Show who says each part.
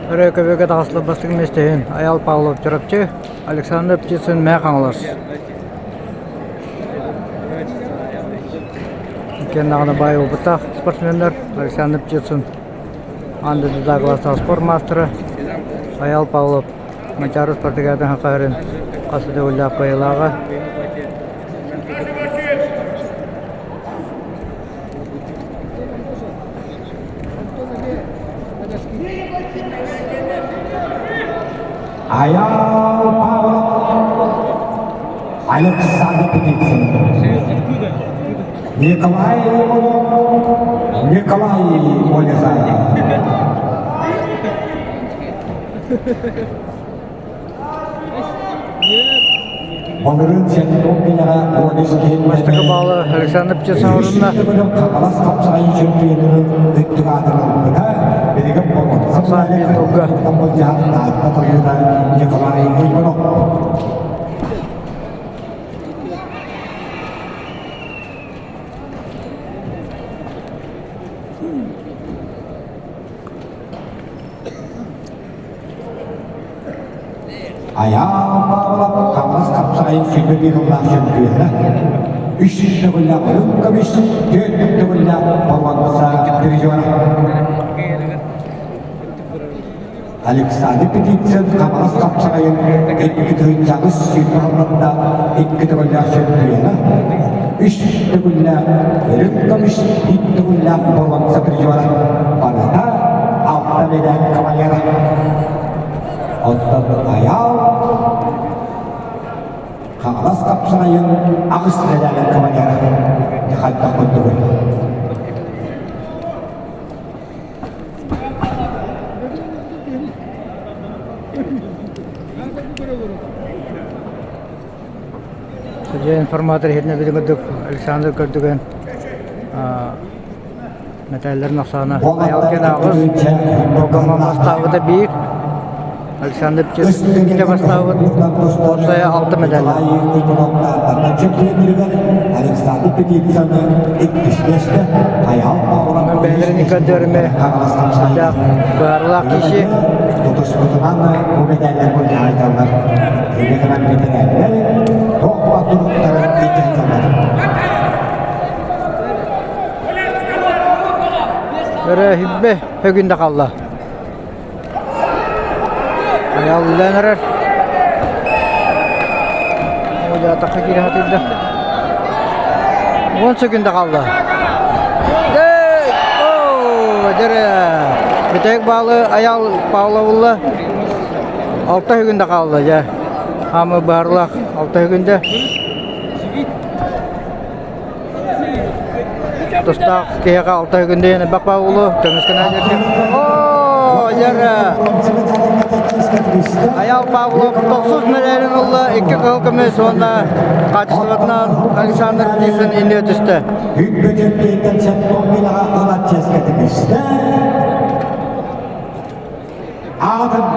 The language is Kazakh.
Speaker 1: Рөкөбөгө тағысылы бастық местейін Аял Павлов жүріпчі Александр Птицын мәқ аңылас. Кен ағына бай ұлбыттақ спортсмендер Александр Птицын Анды Дагластағы спорт мастыры Аял Павлов Мачары спортигатын хақайрын қасыды өлләп қойылаға.
Speaker 2: Аял Павлов, Александр Птицын, Николай Олезай. Onların çempiyonlara oynayan
Speaker 1: Baştaki bağlı Alexander Птицын орнына
Speaker 2: Қалас қапсайын чемпионының үттік адырылығына берегіп болған. Бұл жағында атына тұрғыда Николай Ойманов. Аял Павлов Қалас қапсайын чемпионының чемпионы. Үшінші күлі ұрын көмеш, төртті күлі болғанса дирижері. Александр Птицын Қалас қапсайын екі түйін жағыз чемпионында екі күлі чемпионы. Үшінші күлі ұрын көмеш, төртті күлі болғанса дирижері. Барада алты медаль кавалері. Оттан аял Қалас қапсайын ағыс медалі кавалері. Дехатта құнды күн.
Speaker 1: Судья информатор хетіне бізін күрдік Александр көрдіген металлерін ақсаны аял кен ағыз Оғама бастағы да бейік Александр Птицын икінші бастағы Орсая 6 медалі.
Speaker 2: Александр Птицын 75-ті Аял Павлов
Speaker 1: Мен бәлерін икөндеріме барлақ кеші
Speaker 2: Тұтышпытынан бұл медалер бұл айталар. Егетінен бітірәлер, тоқпа тұрықтарын айталар.
Speaker 1: Бірі хүббе өгінді қалды. Аял үләнірір. Оля атаққа келе қатылды. 10 секунда қалды. Бүтек балы Аял Павловулы 6 секунда қалды. Хамы барлық 6 секунда. Тұстақ кейеға 6 секунда ені бақпа ұлы. Төміскен әдерді. Аял Павлов 9 медалін ұлы 2 қылқымыз онда қатысылығынан Александр Птицын ені өтісті.
Speaker 2: Үкбөтөттен чемпионға олат ческеті кішті. Ағытып